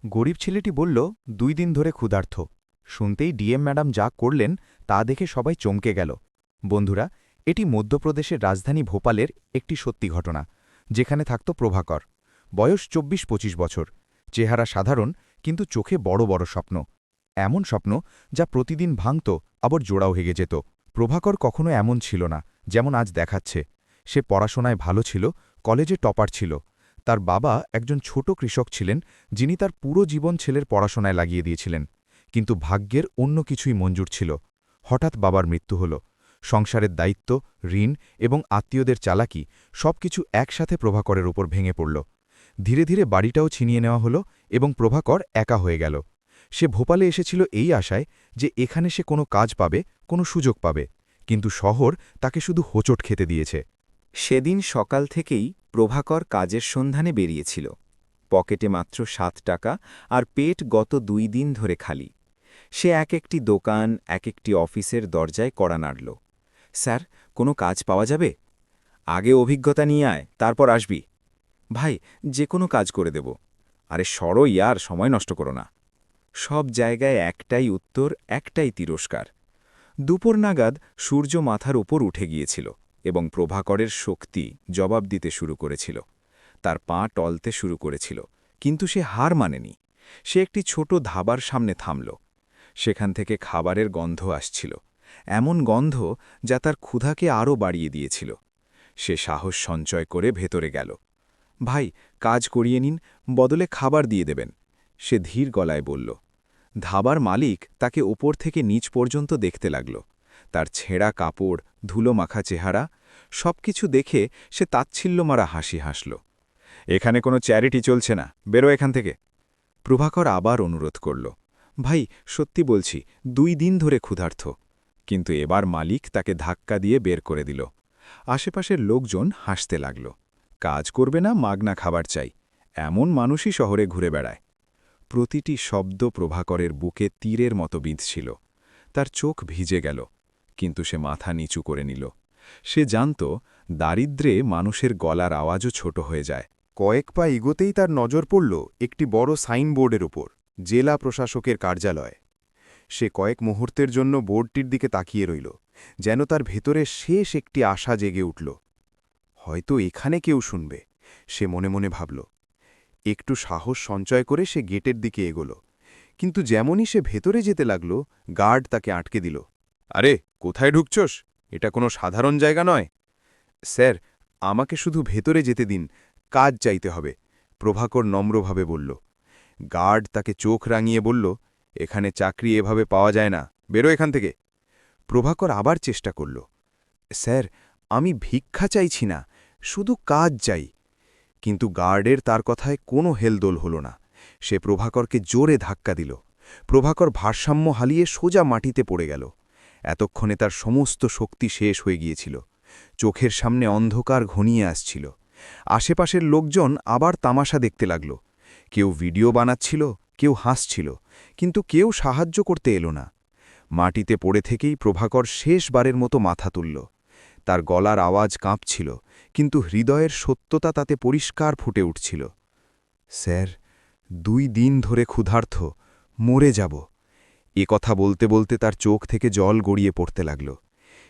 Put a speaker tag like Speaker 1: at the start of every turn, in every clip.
Speaker 1: গরিব ছেলেটি বলল, 2 দিন ধরে ক্ষুধার্ত। শুনতেই ডিএম ম্যাডাম যা করলেন তা দেখে সবাই চমকে গেল। বন্ধুরা, এটি মধ্যপ্রদেশের রাজধানী ভোপালের একটি সত্যি ঘটনা, যেখানে থাকত প্রভাকর। বয়স 24-25 বছর, চেহারা সাধারণ, কিন্তু চোখে বড় বড় স্বপ্ন। এমন স্বপ্ন যা প্রতিদিন ভাঙত, আবার জোড়াও হেগে যেত। প্রভাকর কখনো এমন ছিল না যেমন আজ দেখাচ্ছে। সে পড়াশোনায় ভালো ছিল, কলেজে টপার ছিল। তার বাবা একজন ছোট কৃষক ছিলেন, যিনি তার পুরো জীবন ছেলের পড়াশোনায় লাগিয়ে দিয়েছিলেন। কিন্তু ভাগ্যের অন্য কিছুই মঞ্জুর ছিল। হঠাৎ বাবার মৃত্যু হল। সংসারের দায়িত্ব, ঋণ এবং আত্মীয়দের চালাকি সবকিছু একসাথে প্রভাকরের উপর ভেঙে পড়ল। ধীরে ধীরে বাড়িটাও ছিনিয়ে নেওয়া হলো এবং প্রভাকর একা হয়ে গেল। সে ভোপালে এসেছিল এই আশায় যে এখানে সে কোনো কাজ পাবে, কোনো সুযোগ পাবে। কিন্তু শহর তাকে শুধু হোঁচট খেতে দিয়েছে।
Speaker 2: সেদিন সকাল থেকেই প্রভাকর কাজের সন্ধানে বেরিয়েছিল। পকেটে মাত্র 7 টাকা আর পেট গত 2 দিন ধরে খালি। সে এক একটি দোকান, এক একটি অফিসের দরজায় কড়া নাড়ল। স্যার, কোনো কাজ পাওয়া যাবে? আগে অভিজ্ঞতা নিয়ে আয়, তারপর আসবি। ভাই, যে কোনো কাজ করে দেব। আরে সরো ইয়ার, সময় নষ্ট করো না। সব জায়গায় একটাই উত্তর, একটাই তিরস্কার। দুপুর নাগাদ সূর্য মাথার উপর উঠে গিয়েছিল এবং প্রভাকরের শক্তি জবাব দিতে শুরু করেছিল। তার পা টলতে শুরু করেছিল, কিন্তু সে হার মানেনি। সে একটি ছোট ধাবার সামনে থামল। সেখান থেকে খাবারের গন্ধ আসছিল, এমন গন্ধ যা তার ক্ষুধাকে আরও বাড়িয়ে দিয়েছিল। সে সাহস সঞ্চয় করে ভেতরে গেল। ভাই, কাজ করিয়ে নিন, বদলে খাবার দিয়ে দেবেন, সে ধীর গলায় বলল। ধাবার মালিক তাকে ওপর থেকে নিচ পর্যন্ত দেখতে লাগল। তার ছেঁড়া কাপড়, ধুলো মাখা চেহারা, সবকিছু দেখে সে তাচ্ছিল্যমারা হাসি হাসল। এখানে কোনো চ্যারিটি চলছে না, বেরো এখান থেকে। প্রভাকর আবার অনুরোধ করল। ভাই, সত্যি বলছি, 2 দিন ধরে ক্ষুধার্ত। কিন্তু এবার মালিক তাকে ধাক্কা দিয়ে বের করে দিল। আশেপাশের লোকজন হাসতে লাগল। কাজ করবে না, মাগনা খাবার চাই, এমন মানুষই শহরে ঘুরে বেড়ায়। প্রতিটি শব্দ প্রভাকরের বুকে তীরের মতো বিঁধছিল। তার চোখ ভিজে গেল, কিন্তু সে মাথা নিচু করে নিল। সে জানত, দারিদ্র্যে মানুষের গলার আওয়াজও ছোট হয়ে যায়।
Speaker 3: কয়েক পা এগোতেই তার নজর পড়ল একটি বড় সাইনবোর্ডের ওপর, জেলা প্রশাসকের কার্যালয়। সে কয়েক মুহূর্তের জন্য বোর্ডটির দিকে তাকিয়ে রইল, যেন তার ভেতরে শেষ একটি আশা জেগে উঠল। হয়তো এখানে কেউ শুনবে, সে মনে মনে ভাবল। একটু সাহস সঞ্চয় করে সে গেটের দিকে এগোল, কিন্তু যেমনই সে ভেতরে যেতে লাগল, গার্ড তাকে আটকে দিল। আরে, কোথায় ঢুকছস? এটা কোনো সাধারণ জায়গা নয়। স্যার, আমাকে শুধু ভেতরে যেতে দিন, কাজ চাইতে হবে, প্রভাকর নম্রভাবে বলল। গার্ড তাকে চোখ রাঙিয়ে বলল, এখানে চাকরি এভাবে পাওয়া যায় না, বেরো এখান থেকে। প্রভাকর আবার চেষ্টা করল। স্যার, আমি ভিক্ষা চাইছি না, শুধু কাজ চাই। কিন্তু গার্ডের তার কথায় কোনো হেলদোল হল না। সে প্রভাকরকে জোরে ধাক্কা দিল। প্রভাকর ভারসাম্য হারিয়ে সোজা মাটিতে পড়ে গেল। এতক্ষণে তার সমস্ত শক্তি শেষ হয়ে গিয়েছিল। চোখের সামনে অন্ধকার ঘনিয়ে আসছিল। আশেপাশের লোকজন আবার তামাশা দেখতে লাগল। কেউ ভিডিও বানাচ্ছিল, কেউ হাসছিল, কিন্তু কেউ সাহায্য করতে এলো না। মাটিতে পড়ে থেকেই প্রভাকর শেষবারের মতো মাথা তুলল। তার গলার আওয়াজ কাঁপছিল, কিন্তু হৃদয়ের সত্যতা তাতে পরিষ্কার ফুটে উঠছিল। স্যার, 2 দিন ধরে ক্ষুধার্ত, মরে যাব। এ কথা বলতে বলতে তার চোখ থেকে জল গড়িয়ে পড়তে লাগল।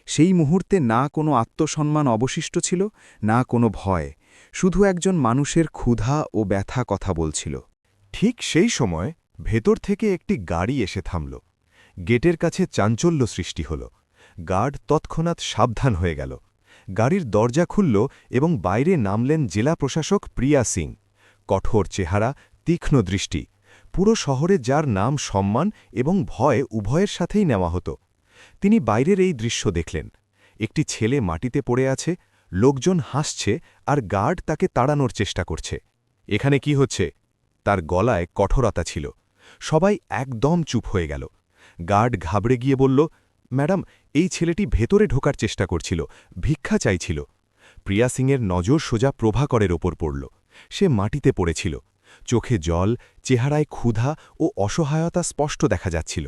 Speaker 3: সেই মুহূর্তে না কোনো আত্মসম্মান অবশিষ্ট ছিল, না কোনো ভয়, শুধু একজন মানুষের ক্ষুধা ও ব্যথা কথা বলছিল।
Speaker 4: ঠিক সেই সময় ভেতর থেকে একটি গাড়ি এসে থামল। গেটের কাছে চাঞ্চল্য সৃষ্টি হল। গার্ড তৎক্ষণাৎ সাবধান হয়ে গেল। গাড়ির দরজা খুলল এবং বাইরে নামলেন জেলা প্রশাসক প্রিয়া সিং। কঠোর চেহারা, তীক্ষ্ণ দৃষ্টি, পুরো শহরে যার নাম সম্মান এবং ভয় উভয়ের সাথেই নেওয়া হতো। তিনি বাইরের এই দৃশ্য দেখলেন। একটি ছেলে মাটিতে পড়ে আছে, লোকজন হাসছে আর গার্ড তাকে তাড়ানোর চেষ্টা করছে। এখানে কি হচ্ছে? তার গলায় কঠোরতা ছিল। সবাই একদম চুপ হয়ে গেল। গার্ড ঘাবড়ে গিয়ে বলল, ম্যাডাম, এই ছেলেটি ভেতরে ঢোকার চেষ্টা করছিল, ভিক্ষা চাইছিল। প্রিয়া সিংয়ের নজর সোজা প্রভাকরের ওপর পড়ল। সে মাটিতে পড়েছিল। চোখে জল, চেহারায় ক্ষুধা ও অসহায়তা স্পষ্ট দেখা যাচ্ছিল।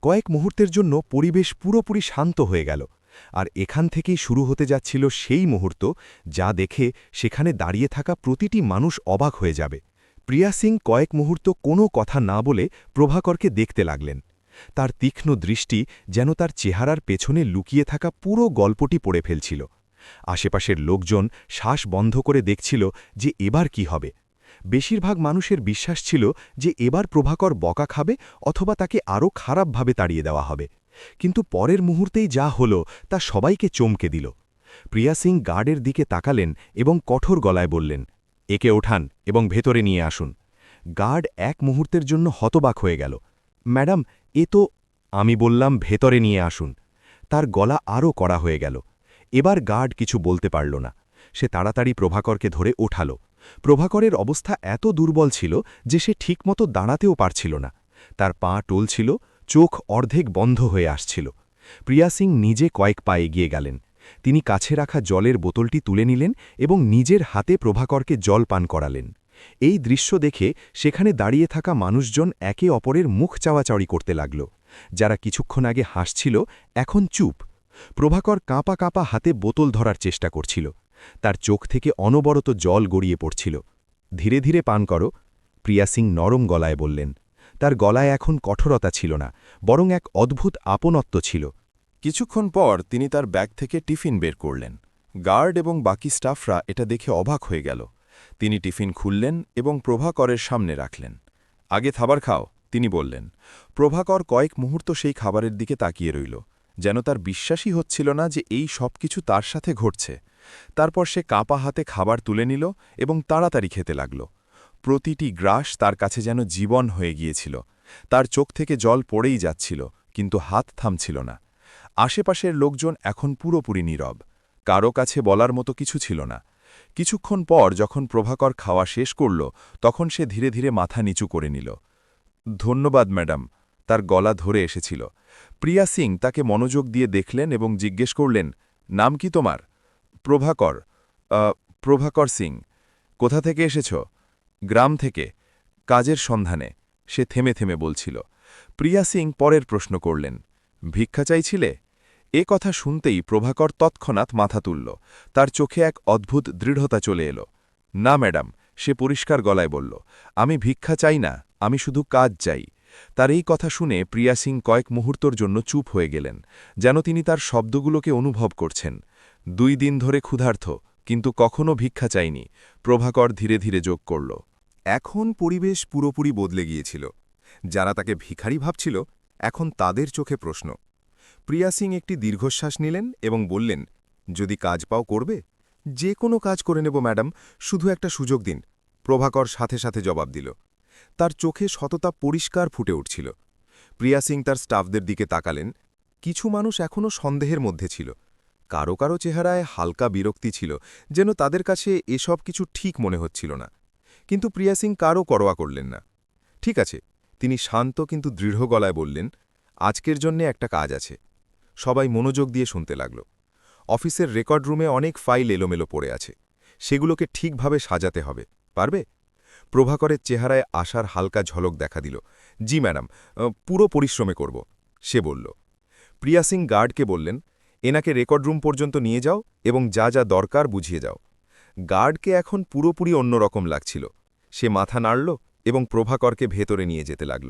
Speaker 4: কয়েক মুহূর্তের জন্য পরিবেশ পুরোপুরি শান্ত হয়ে গেল। আর এখান থেকেই শুরু হতে যাচ্ছিল সেই মুহূর্ত যা দেখে সেখানে দাঁড়িয়ে থাকা প্রতিটি মানুষ অবাক হয়ে যাবে। প্রিয়া সিং কয়েক মুহূর্ত কোনো কথা না বলে প্রভাকরকে দেখতে লাগলেন। তার তীক্ষ্ণ দৃষ্টি যেন তার চেহারার পেছনে লুকিয়ে থাকা পুরো গল্পটি পড়ে ফেলছিল। আশেপাশের লোকজন শ্বাস বন্ধ করে দেখছিল যে এবার কি হবে। বেশিরভাগ মানুষের বিশ্বাস ছিল যে এবার প্রভাকর বকা খাবে অথবা তাকে আরও খারাপভাবে তাড়িয়ে দেওয়া হবে। কিন্তু পরের মুহূর্তেই যা হলো তা সবাইকে চমকে দিল। প্রিয়া সিং গার্ডের দিকে তাকালেন এবং কঠোর গলায় বললেন, একে ওঠান এবং ভেতরে নিয়ে আসুন। গার্ড এক মুহূর্তের জন্য হতবাক হয়ে গেল। ম্যাডাম, এ তো... আমি বললাম ভেতরে নিয়ে আসুন। তার গলা আরও কড়া হয়ে গেল। এবার গার্ড কিছু বলতে পারল না। সে তাড়াতাড়ি প্রভাকরকে ধরে ওঠাল। প্রভাকরের অবস্থা এত দুর্বল ছিল যে সে ঠিকমতো দাঁড়াতেও পারছিল না। তার পা টলছিল, চোখ অর্ধেক বন্ধ হয়ে আসছিল। প্রিয়া সিং নিজে কয়েক পা এগিয়ে গেলেন। তিনি কাছে রাখা জলের বোতলটি তুলে নিলেন এবং নিজের হাতে প্রভাকরকে জল পান করালেন। এই দৃশ্য দেখে সেখানে দাঁড়িয়ে থাকা মানুষজন একে অপরের মুখ চাওয়াচাওয়ি করতে লাগল। যারা কিছুক্ষণ আগে হাসছিল এখন চুপ। প্রভাকর কাঁপা কাঁপা হাতে বোতল ধরার চেষ্টা করছিল। তার চোখ থেকে অনবরত জল গড়িয়ে পড়ছিল। ধীরে ধীরে পান করো, প্রিয়া সিং নরম গলায় বললেন। তার গলায় এখন কঠোরতা ছিল না, বরং এক অদ্ভুত আপনত্ব ছিল।
Speaker 3: কিছুক্ষণ পর তিনি তার ব্যাগ থেকে টিফিন বের করলেন। গার্ড এবং বাকি স্টাফরা এটা দেখে অবাক হয়ে গেল। তিনি টিফিন খুললেন এবং প্রভাকরের সামনে রাখলেন। আগে খাবার খাও, তিনি বললেন। প্রভাকর কয়েক মুহূর্ত সেই খাবারের দিকে তাকিয়ে রইল, যেন তার বিশ্বাসই হচ্ছিল না যে এই সব কিছু তার সাথে ঘটছে। তারপর সে কাঁপা হাতে খাবার তুলে নিল এবং তাড়াতাড়ি খেতে লাগল। প্রতিটি গ্রাস তার কাছে যেন জীবন হয়ে গিয়েছিল। তার চোখ থেকে জল পড়েই যাচ্ছিল, কিন্তু হাত থামছিল না। আশেপাশের লোকজন এখন পুরোপুরি নীরব। কারো কাছে বলার মতো কিছু ছিল না। কিছুক্ষণ পর যখন প্রভাকর খাওয়া শেষ করল, তখন সে ধীরে ধীরে মাথা নিচু করে নিল। ধন্যবাদ ম্যাডাম, তার গলা ধরে এসেছিল। প্রিয়া সিং তাকে মনোযোগ দিয়ে দেখলেন এবং জিজ্ঞেস করলেন, নাম কি তোমার? প্রভাকর। প্রভাকর সিং। কোথা থেকে এসেছ? গ্রাম থেকে, কাজের সন্ধানে, সে থেমে থেমে বলছিল। প্রিয়া সিং পরের প্রশ্ন করলেন, ভিক্ষা চাইছিলে? এ কথা শুনতেই প্রভাকর তৎক্ষণাৎ মাথা তুলল। তার চোখে এক অদ্ভুত দৃঢ়তা চলে এলো। না ম্যাডাম, সে পরিষ্কার গলায় বলল, আমি ভিক্ষা চাই না, আমি শুধু কাজ চাই। তার এই কথা শুনে প্রিয়া সিং কয়েক মুহূর্তর জন্য চুপ হয়ে গেলেন, যেন তিনি তার শব্দগুলোকে অনুভব করছেন। 2 দিন ধরে ক্ষুধার্ত, কিন্তু কখনো ভিক্ষা চাইনি, প্রভাকর ধীরে ধীরে যোগ করল। এখন পরিবেশ পুরোপুরি বদলে গিয়েছিল। যারা তাকে ভিখারি ভাবছিল, এখন তাদের চোখে প্রশ্ন। প্রিয়া সিং একটি দীর্ঘশ্বাস নিলেন এবং বললেন, যদি কাজ পাও করবে? যে কোনো কাজ করে নেব ম্যাডাম, শুধু একটা সুযোগ দিন। প্রভাকর সাথে সাথে জবাব দিল। তার চোখে সততা পরিষ্কার ফুটে উঠছিল। প্রিয়া সিং তার স্টাফদের দিকে তাকালেন। কিছু মানুষ এখনও সন্দেহের মধ্যে ছিল। কারো কারো চেহারায় হালকা বিরক্তি ছিল, যেন তাদের কাছে এসব কিছু ঠিক মনে হচ্ছিল না। কিন্তু প্রিয়া সিং কারও করোয়া করলেন না। ঠিক আছে, তিনি শান্ত কিন্তু দৃঢ় গলায় বললেন, আজকের জন্যে একটা কাজ আছে। সবাই মনোযোগ দিয়ে শুনতে লাগল। অফিসের রেকর্ড রুমে অনেক ফাইল এলোমেলো পড়ে আছে। সেগুলোকে ঠিকভাবে সাজাতে হবে, পারবে? প্রভাকরের চেহারায় আশার হালকা ঝলক দেখা দিল। জি ম্যাডাম, পুরো পরিশ্রমে করব, সে বলল। প্রিয়া সিং গার্ডকে বললেন, এনাকে রেকর্ড রুম পর্যন্ত নিয়ে যাও এবং যা যা দরকার বুঝিয়ে যাও। গার্ডকে এখন পুরোপুরি অন্যরকম লাগছিল। সে মাথা নাড়ল এবং প্রভাকরকে ভেতরে নিয়ে যেতে লাগল।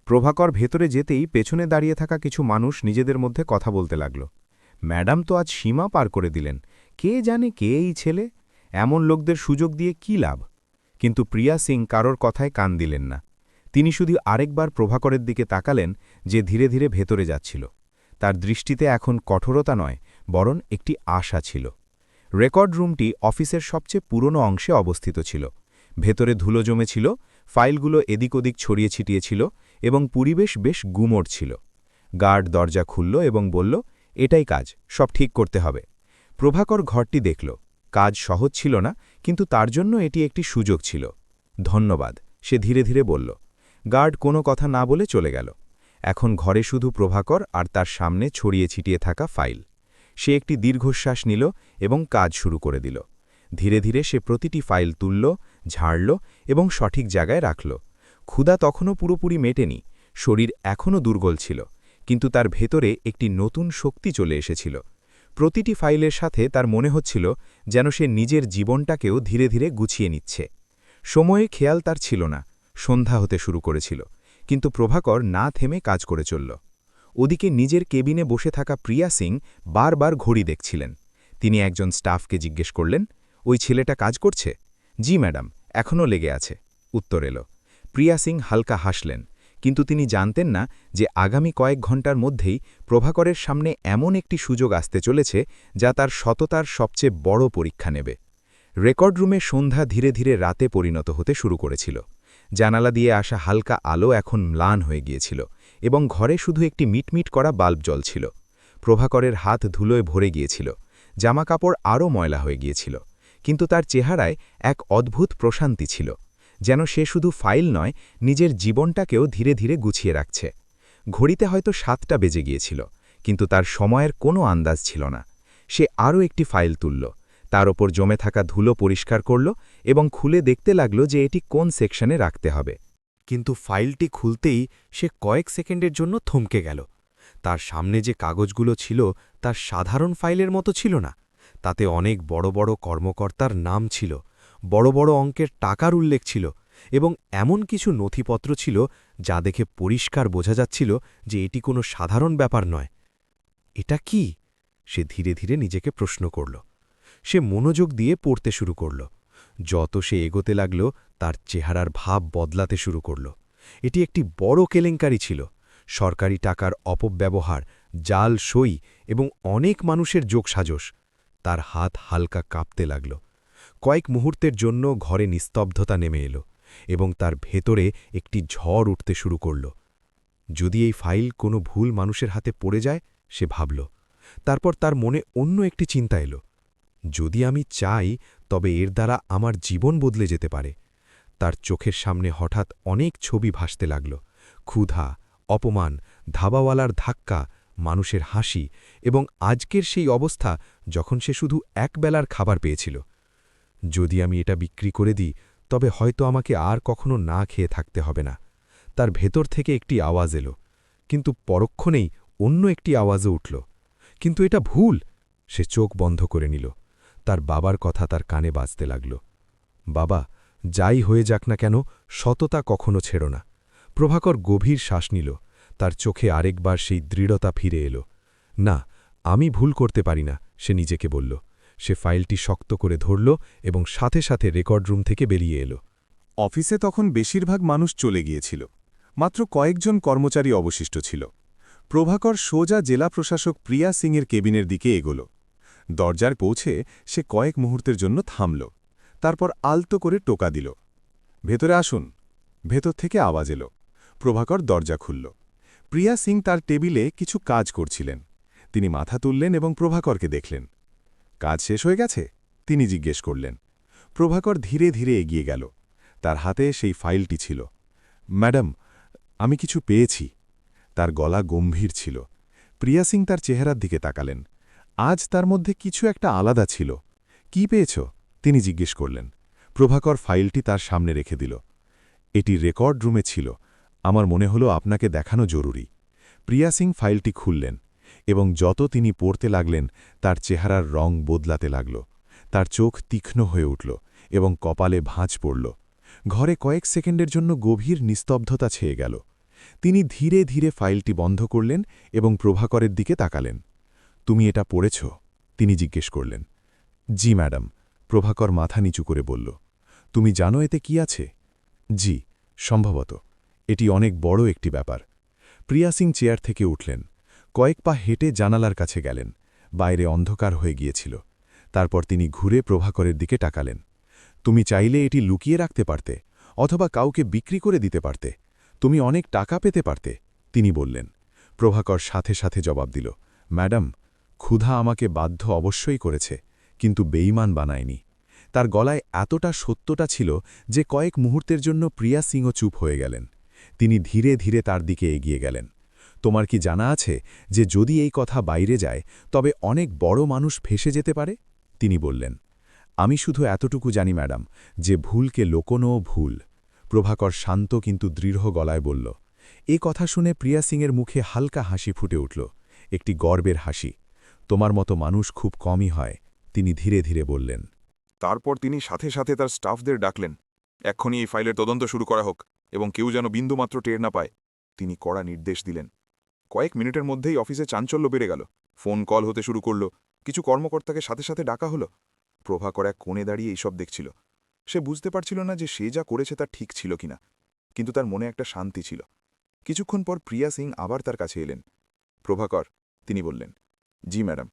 Speaker 1: প্রভাকর ভেতরে যেতেই পেছনে দাঁড়িয়ে থাকা কিছু মানুষ নিজেদের মধ্যে কথা বলতে লাগল। ম্যাডাম তো আজ সীমা পার করে দিলেন, কে জানে কে এই ছেলে, এমন লোকদের সুযোগ দিয়ে কী লাভ? কিন্তু প্রিয়া সিং কারোর কথায় কান দিলেন না। তিনি শুধু আরেকবার প্রভাকরের দিকে তাকালেন, যে ধীরে ধীরে ভেতরে যাচ্ছিল। তার দৃষ্টিতে এখন কঠোরতা নয়, বরং একটি আশা ছিল। রেকর্ড রুমটি অফিসের সবচেয়ে পুরনো অংশে অবস্থিত ছিল। ভেতরে ধুলো জমেছিল, ফাইলগুলো এদিক ওদিক ছড়িয়ে ছিটিয়ে ছিল এবং পরিবেশ বেশ গুমোট ছিল। গার্ড দরজা খুলল এবং বলল, এটাই কাজ, সব ঠিক করতে হবে। প্রভাকর ঘরটি দেখল। কাজ সহজ ছিল না, কিন্তু তার জন্য এটি একটি সুযোগ ছিল। ধন্যবাদ, সে ধীরে ধীরে বলল। গার্ড কোনো কথা না বলে চলে গেল। এখন ঘরে শুধু প্রভাকর আর তার সামনে ছড়িয়ে ছিটিয়ে থাকা ফাইল। সে একটি দীর্ঘশ্বাস নিল এবং কাজ শুরু করে দিল। ধীরে ধীরে সে প্রতিটি ফাইল তুলল, ঝাড়ল এবং সঠিক জায়গায় রাখল। ক্ষুধা তখনও পুরোপুরি মেটেনি, শরীর এখনও দুর্বল ছিল, কিন্তু তার ভেতরে একটি নতুন শক্তি চলে এসেছিল। প্রতিটি ফাইলের সাথে তার মনে হচ্ছিল যেন সে নিজের জীবনটাকেও ধীরে ধীরে গুছিয়ে নিচ্ছে। সময়ে খেয়াল তার ছিল না, সন্ধ্যা হতে শুরু করেছিল, কিন্তু প্রভাকর না থেমে কাজ করে চলল। ওদিকে নিজের কেবিনে বসে থাকা প্রিয়া সিং বারবার ঘড়ি দেখছিলেন। তিনি একজন স্টাফকে জিজ্ঞেস করলেন, ওই ছেলেটা কাজ করছে? জি ম্যাডাম, এখনও লেগে আছে, উত্তর এলো। প্রিয়া সিং হালকা হাসলেন, কিন্তু তিনি জানতেন না যে আগামী কয়েক ঘন্টার মধ্যেই প্রভাকরের সামনে এমন একটি সুযোগ আসতে চলেছে যা তার সততার সবচেয়ে বড় পরীক্ষা নেবে। রেকর্ড রুমে সন্ধ্যা ধীরে ধীরে রাতে পরিণত হতে শুরু করেছিল। জানালা দিয়ে আসা হালকা আলো এখন ম্লান হয়ে গিয়েছিল এবং ঘরে শুধু একটি মিটমিট করা বাল্ব জ্বলছিল। প্রভাকরের হাত ধুলোয় ভরে গিয়েছিল, জামাকাপড় আরও ময়লা হয়ে গিয়েছিল, কিন্তু তার চেহারায় এক অদ্ভুত প্রশান্তি ছিল, যেন সে শুধু ফাইল নয়, নিজের জীবনটাকেও ধীরে ধীরে গুছিয়ে রাখছে। ঘড়িতে হয়তো 7টা বেজে গিয়েছিল, কিন্তু তার সময়ের কোনো আন্দাজ ছিল না। সে আরও একটি ফাইল তুলল, তার ওপর জমে থাকা ধুলো পরিষ্কার করল এবং খুলে দেখতে লাগল যে এটি কোন সেকশনে রাখতে হবে।
Speaker 5: কিন্তু ফাইলটি খুলতেই সে কয়েক সেকেন্ডের জন্য থমকে গেল। তার সামনে যে কাগজগুলো ছিল তার সাধারণ ফাইলের মতো ছিল না। তাতে অনেক বড় বড় কর্মকর্তার নাম ছিল, বড় বড় অঙ্কের টাকার উল্লেখ ছিল, এবং এমন কিছু নথিপত্র ছিল যা দেখে পরিষ্কার বোঝা যাচ্ছিল যে এটি কোনো সাধারণ ব্যাপার নয়। এটা কি? সে ধীরে ধীরে নিজেকে প্রশ্ন করল। সে মনোযোগ দিয়ে পড়তে শুরু করল। যত সে এগোতে লাগল তার চেহারার ভাব বদলাতে শুরু করল। এটি একটি বড় কেলেঙ্কারি ছিল, সরকারি টাকার অপব্যবহার, জাল সই এবং অনেক মানুষের যোগসাজশ। তার হাত হালকা কাঁপতে লাগল। কয়েক মুহূর্তের জন্য ঘরে নিস্তব্ধতা নেমে এলো এবং তার ভেতরে একটি ঝড় উঠতে শুরু করল। যদি এই ফাইল কোনো ভুল মানুষের হাতে পড়ে যায়, সে ভাবল। তারপর তার মনে অন্য একটি চিন্তা এলো, যদি আমি চাই তবে এর দ্বারা আমার জীবন বদলে যেতে পারে। তার চোখের সামনে হঠাৎ অনেক ছবি ভাসতে লাগল, ক্ষুধা, অপমান, ধাবাওয়ালার ধাক্কা, মানুষের হাসি এবং আজকের সেই অবস্থা যখন সে শুধু একবেলার খাবার পেয়েছিল। যদি আমি এটা বিক্রি করে দিই তবে হয়তো আমাকে আর কখনো না খেয়ে থাকতে হবে না। তার ভেতর থেকে একটি আওয়াজ এলো, কিন্তু পরক্ষণেই অন্য একটি আওয়াজও উঠল। কিন্তু এটা ভুল। সে চোখ বন্ধ করে নিল। তার বাবার কথা তার কানে বাজতে লাগল। বাবা, যাই হয়ে যাক না কেন, সততা কখনো ছেড়ো না। প্রভাকর গভীর শ্বাস নিল, তার চোখে আরেকবার সেই দৃঢ়তা ফিরে এলো। না, আমি ভুল করতে পারি না, সে নিজেকে বলল। সে ফাইলটি শক্ত করে ধরল এবং সাথে সাথে রেকর্ড রুম থেকে বেরিয়ে এলো।
Speaker 3: অফিসে তখন বেশিরভাগ মানুষ চলে গিয়েছিল, মাত্র কয়েকজন কর্মচারী অবশিষ্ট ছিল। প্রভাকর সোজা জেলা প্রশাসক প্রিয়া সিংয়ের কেবিনের দিকে এগোল। দরজার পৌঁছে সে কয়েক মুহূর্তের জন্য থামল, তারপর আলতো করে টোকা দিল, ভেতরে আসুন। ভেতর থেকে আওয়াজ এলো। প্রভাকর দরজা খুলল। প্রিয়া সিং তার টেবিলে কিছু কাজ করছিলেন। তিনি মাথা তুললেন এবং প্রভাকরকে দেখলেন। কাজ শেষ হয়ে গেছে? তিনি জিজ্ঞেস করলেন। প্রভাকর ধীরে ধীরে এগিয়ে গেল। তার হাতে সেই ফাইলটি ছিল। ম্যাডাম, আমি কিছু পেয়েছি। তার গলা গম্ভীর ছিল। প্রিয়া সিং তার চেহারার দিকে তাকালেন। আজ তার মধ্যে কিছু একটা আলাদা ছিল। কি পেয়েছ? তিনি জিজ্ঞেস করলেন। প্রভাকর ফাইলটি তার সামনে রেখে দিল। এটি রেকর্ড রুমে ছিল, আমার মনে হলো আপনাকে দেখানো জরুরি। প্রিয়া সিং ফাইলটি খুললেন এবং যত তিনি পড়তে লাগলেন তার চেহারার রং বদলাতে লাগল। তার চোখ তীক্ষ্ণ হয়ে উঠল এবং কপালে ভাঁজ পড়ল। ঘরে কয়েক সেকেন্ডের জন্য গভীর নিস্তব্ধতা ছেয়ে গেল। তিনি ধীরে ধীরে ফাইলটি বন্ধ করলেন এবং প্রভাকরের দিকে তাকালেন। তুমি এটা পড়েছ? তিনি জিজ্ঞেস করলেন। জি ম্যাডাম, প্রভাকর মাথা নিচু করে বলল। তুমি জানো এতে কি আছে? জি, সম্ভবত। এটি অনেক বড় একটি ব্যাপার। প্রিয়া সিং চেয়ার থেকে উঠলেন, কয়েক পা হেঁটে জানালার কাছে গেলেন। বাইরে অন্ধকার হয়ে গিয়েছিল। তারপর তিনি ঘুরে প্রভাকরের দিকে তাকালেন। তুমি চাইলে এটি লুকিয়ে রাখতে পারতে, অথবা কাউকে বিক্রি করে দিতে পারতে। তুমি অনেক টাকা পেতে পারতে, তিনি বললেন। প্রভাকর সাথে সাথে জবাব দিল, ম্যাডাম, ক্ষুধা আমাকে বাধ্য অবশ্যই করেছে, কিন্তু বেঈমান বানায়নি। তার গলায় এতটা সত্যটা ছিল যে কয়েক মুহূর্তের জন্য প্রিয়া সিংও চুপ হয়ে গেলেন। তিনি ধীরে ধীরে তার দিকে এগিয়ে গেলেন। তোমার কি জানা আছে যে যদি এই কথা বাইরে যায় তবে অনেক বড় মানুষ ফেঁসে যেতে পারে? তিনি বললেন। আমি শুধু এতটুকু জানি ম্যাডাম, যে ভুলকে লোকোনও ভুল। প্রভাকর শান্ত কিন্তু দৃঢ় গলায় বলল। এ কথা শুনে প্রিয়া সিংয়ের মুখে হালকা হাসি ফুটে উঠল, একটি গর্বের হাসি। তোমার মতো মানুষ খুব কমই হয়, তিনি ধীরে ধীরে বললেন।
Speaker 6: তারপর তিনি সাথে সাথে তার স্টাফদের ডাকলেন। এক্ষুনি এই ফাইলের তদন্ত শুরু করা হোক এবং কেউ যেন বিন্দুমাত্র টের না পায়। তিনি কড়া নির্দেশ দিলেন। কয়েক মিনিটের মধ্যেই অফিসে চাঞ্চল্য বেড়ে গেল। ফোন কল হতে শুরু করল। কিছু কর্মকর্তাকে সাথে সাথে ডাকা হলো। প্রভাকর এক কোণে দাঁড়িয়ে এইসব দেখছিল। সে বুঝতে পারছিল না যে সে যা করেছে তা ঠিক ছিল কিনা, কিন্তু তার মনে একটা শান্তি ছিল। কিছুক্ষণ পর প্রিয়া সিং আবার তার কাছে এলেন। প্রভাকর, তিনি বললেন। জি ম্যাডাম।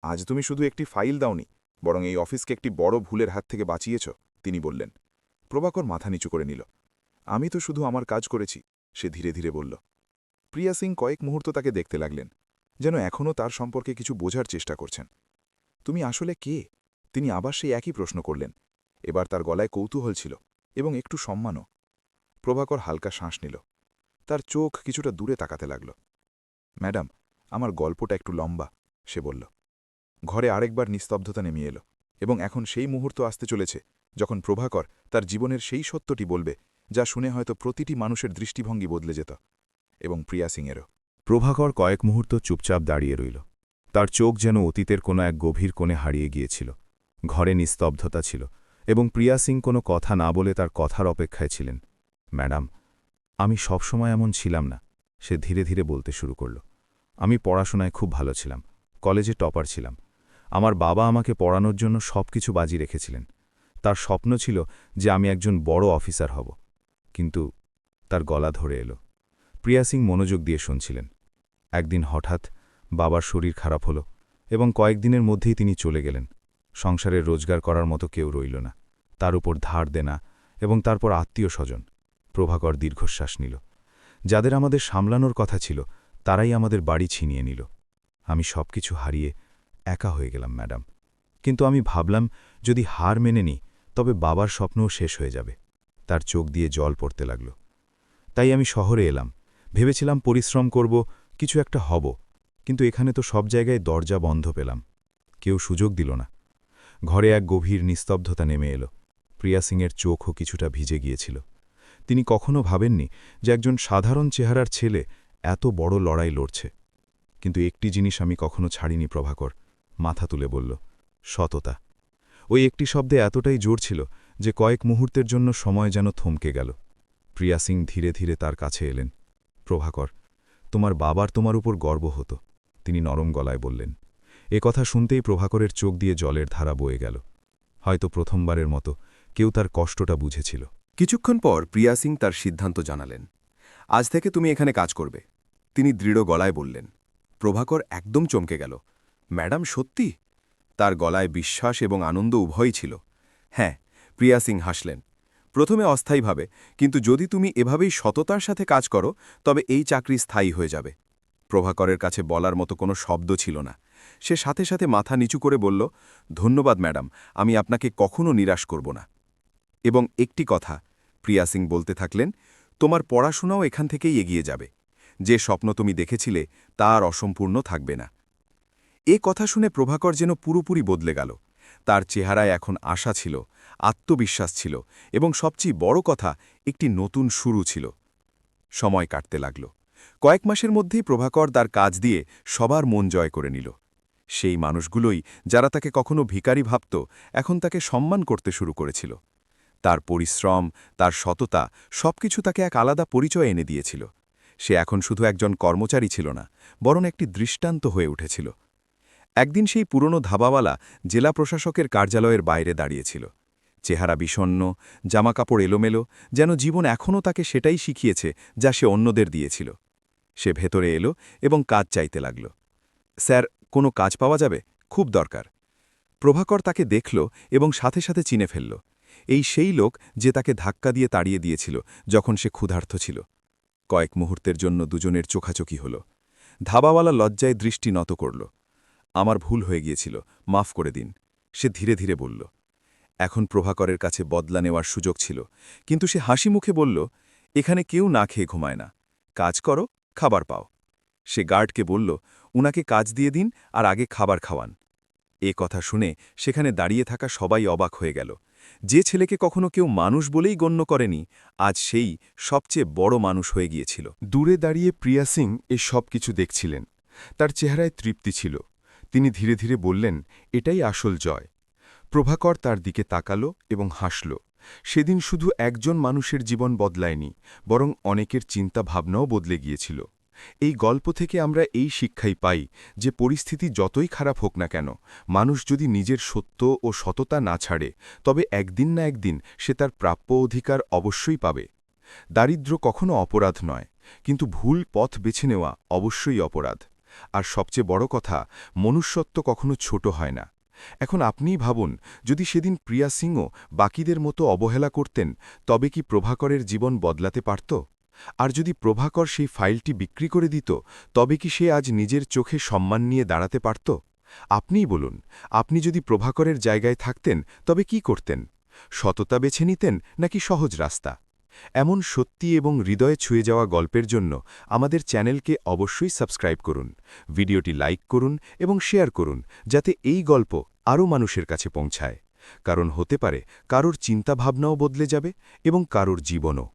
Speaker 6: আজ তুমি শুধু একটি ফাইল দাওনি, বরং এই অফিসকে একটি বড় ভুলের হাত থেকে বাঁচিয়েছ, তিনি বললেন। প্রভাকর মাথা নিচু করে নিল। আমি তো শুধু আমার কাজ করেছি, সে ধীরে ধীরে বলল। প্রিয়া সিং কয়েক মুহূর্ত তাকে দেখতে লাগলেন, যেন এখনও তার সম্পর্কে কিছু বোঝার চেষ্টা করছেন। তুমি আসলে কে? তিনি আবার সেই একই প্রশ্ন করলেন। এবার তার গলায় কৌতূহল ছিল এবং একটু সম্মানও। প্রভাকর হালকা শ্বাস নিল। তার চোখ কিছুটা দূরে তাকাতে লাগল। ম্যাডাম, আমার গল্পটা একটু লম্বা, সে বলল। ঘরে আরেকবার নিস্তব্ধতা নেমে এলো, এবং এখন সেই মুহূর্ত আসতে চলেছে যখন প্রভাকর তার জীবনের সেই সত্যটি বলবে যা শুনে হয়তো প্রতিটি মানুষের দৃষ্টিভঙ্গি বদলে যেত, এবং প্রিয়া সিংয়েরও।
Speaker 4: প্রভাকর কয়েক মুহূর্ত চুপচাপ দাঁড়িয়ে রইল। তার চোখ যেন অতীতের কোনো এক গভীর কোণে হারিয়ে গিয়েছিল। ঘরে নিস্তব্ধতা ছিল, এবং প্রিয়া সিং কোনো কথা না বলে তার কথার অপেক্ষায় ছিলেন। ম্যাডাম, আমি সবসময় এমন ছিলাম না, সে ধীরে ধীরে বলতে শুরু করল। আমি পড়াশোনায় খুব ভালো ছিলাম, কলেজে টপার ছিলাম। আমার বাবা আমাকে পড়ানোর জন্য সবকিছু বাজি রেখেছিলেন। তার স্বপ্ন ছিল যে আমি একজন বড় অফিসার হব। কিন্তু তার গলা ধরে এলো। প্রিয়া সিং মনোযোগ দিয়ে শুনছিলেন। একদিন হঠাৎ বাবার শরীর খারাপ হলো, এবং কয়েকদিনের মধ্যেই তিনি চলে গেলেন। সংসারের রোজগার করার মতো কেউ রইল না। তার উপর ধার দেনা, এবং তারপর আত্মীয় স্বজন। প্রভাকর দীর্ঘশ্বাস নিল। যাদের আমাদের সামলানোর কথা ছিল, তারাই আমাদের বাড়ি ছিনিয়ে নিল। আমি সবকিছু হারিয়ে একা হয়ে গেলাম ম্যাডাম। কিন্তু আমি ভাবলাম, যদি হার মেনে নিই তবে বাবার স্বপ্নও শেষ হয়ে যাবে। তার চোখ দিয়ে জল পড়তে লাগল। তাই আমি শহরে এলাম। ভেবেছিলাম পরিশ্রম করব, কিছু একটা হব, কিন্তু এখানে তো সব জায়গায় দরজা বন্ধ পেলাম। কেউ সুযোগ দিল না। ঘরে এক গভীর নিস্তব্ধতা নেমে এলো। প্রিয়া সিংয়ের চোখও কিছুটা ভিজে গিয়েছিল। তিনি কখনো ভাবেননি যে একজন সাধারণ চেহারার ছেলে এত বড় লড়াই লড়ছে। কিন্তু একটি জিনিস আমি কখনো ছাড়িনি প্রভাকর, মাথা তুলে বলল, সততা। ওই একটি শব্দে এতটাই জোর ছিল যে কয়েক মুহূর্তের জন্য সময় যেন থমকে গেল। প্রিয়া সিং ধীরে ধীরে তার কাছে এলেন। প্রভাকর, তোমার বাবার তোমার উপর গর্ব হতো, তিনি নরম গলায় বললেন। এ কথা শুনতেই প্রভাকরের চোখ দিয়ে জলের ধারা বয়ে গেল। হয়তো প্রথমবারের মতো কেউ তার কষ্টটা বুঝেছিল।
Speaker 7: কিছুক্ষণ পর প্রিয়া সিং তার সিদ্ধান্ত জানালেন। আজ থেকে তুমি এখানে কাজ করবে, তিনি দৃঢ় গলায় বললেন। প্রভাকর একদম চমকে গেল। ম্যাডাম, সত্যি? তার গলায় বিশ্বাস এবং আনন্দ উভয়ই ছিল। হ্যাঁ, প্রিয়া সিং হাসলেন। প্রথমে অস্থায়ীভাবে, কিন্তু যদি তুমি এভাবেই সততার সাথে কাজ করো তবে এই চাকরি স্থায়ী হয়ে যাবে। প্রভাকরের কাছে বলার মতো কোনো শব্দ ছিল না। সে সাথে সাথে মাথা নিচু করে বলল, ধন্যবাদ ম্যাডাম, আমি আপনাকে কখনো নিরাশ করব না। এবং একটি কথা, প্রিয়া সিং বলতে থাকলেন, তোমার পড়াশোনাও এখান থেকেই এগিয়ে যাবে। যে স্বপ্ন তুমি দেখেছিলে তা আর অসম্পূর্ণ থাকবে না। এ কথা শুনে প্রভাকর যেন পুরোপুরি বদলে গেল। তার চেহারায় এখন আশা ছিল, আত্মবিশ্বাস ছিল, এবং সবচেয়ে বড় কথা, একটি নতুন শুরু ছিল। সময় কাটতে লাগল। কয়েক মাসের মধ্যেই প্রভাকর তার কাজ দিয়ে সবার মন জয় করে নিল। সেই মানুষগুলোই যারা তাকে কখনো ভিখারি ভাবত, এখন তাকে সম্মান করতে শুরু করেছিল। তার পরিশ্রম, তার সততা, সবকিছু তাকে এক আলাদা পরিচয় এনে দিয়েছিল। সে এখন শুধু একজন কর্মচারী ছিল না, বরং একটি দৃষ্টান্ত হয়ে উঠেছিল। একদিন সেই পুরনো ধাবাওয়ালা জেলা প্রশাসকের কার্যালয়ের বাইরে দাঁড়িয়েছিল। চেহারা বিষণ্ণ, জামাকাপড় এলোমেলো, যেন জীবন এখনও তাকে সেটাই শিখিয়েছে যা সে অন্যদের দিয়েছিল। সে ভেতরে এলো এবং কাজ চাইতে লাগল। স্যার, কোনো কাজ পাওয়া যাবে? খুব দরকার। প্রভাকর তাকে দেখল এবং সাথে সাথে চিনে ফেলল। এই সেই লোক যে তাকে ধাক্কা দিয়ে তাড়িয়ে দিয়েছিল যখন সে ক্ষুধার্ত ছিল। কয়েক মুহূর্তের জন্য দুজনের চোখাচোখি হল। ধাবাওয়ালা লজ্জায় দৃষ্টি নত করল। আমার ভুল হয়ে গিয়েছিল, মাফ করে দিন, সে ধীরে ধীরে বলল। এখন প্রভাকরের কাছে বদলা নেওয়ার সুযোগ ছিল, কিন্তু সে হাসি মুখে বলল, এখানে কেউ না খেয়ে ঘুমায় না, কাজ করো, খাবার পাও। সে গার্ডকে বলল, উনাকে কাজ দিয়ে দিন আর আগে খাবার খাওয়ান। এ কথা শুনে সেখানে দাঁড়িয়ে থাকা সবাই অবাক হয়ে গেল। যে ছেলেকে কখনো কেউ মানুষ বলেই গণ্য করেনি, আজ সেই সবচেয়ে বড় মানুষ হয়ে গিয়েছিল।
Speaker 3: দূরে দাঁড়িয়ে প্রিয়া সিং এ সব কিছু দেখছিলেন। তার চেহারায় তৃপ্তি ছিল। তিনি ধীরে ধীরে বললেন, এটাই আসল জয়। প্রভাকর তার দিকে তাকাল এবং হাসল, সেদিন শুধু একজন মানুষের জীবন বদলায়নি, বরং অনেকের চিন্তা ভাবনাও বদলে গিয়েছিল। এই গল্প থেকে আমরা এই শিক্ষাই পাই যে পরিস্থিতি যতই খারাপ হোক না কেন, মানুষ যদি নিজের সত্য ও সততা না ছাড়ে, তবে একদিন না একদিন সে তার প্রাপ্য অধিকার অবশ্যই পাবে। দারিদ্র্য কখনো অপরাধ নয়, কিন্তু ভুল পথ বেছে নেওয়া অবশ্যই অপরাধ। আর সবচেয়ে বড় কথা, মনুষ্যত্ব কখনো ছোট হয় না। এখন আপনিই ভাবুন, যদি সেদিন প্রিয়া সিংও বাকিদের মতো অবহেলা করতেন, তবে কি প্রভাকরের জীবন বদলাতে পারত? আর যদি প্রভাকর সেই ফাইলটি বিক্রি করে দিত, তবে কি সে আজ নিজের চোখে সম্মান নিয়ে দাঁড়াতে পারত? আপনিই বলুন, আপনি যদি প্রভাকরের জায়গায় থাকতেন তবে কি করতেন? সততা বেছে নিতেন নাকি সহজ রাস্তা? এমন সত্যি এবং হৃদয়ে ছুঁয়ে যাওয়া গল্পের জন্য আমাদের চ্যানেলকে অবশ্যই সাবস্ক্রাইব করুন, ভিডিওটি লাইক করুন এবং শেয়ার করুন, যাতে এই গল্প আরও মানুষের কাছে পৌঁছায়। কারণ হতে পারে কারোর চিন্তাভাবনাও বদলে যাবে এবং কারোর জীবনও।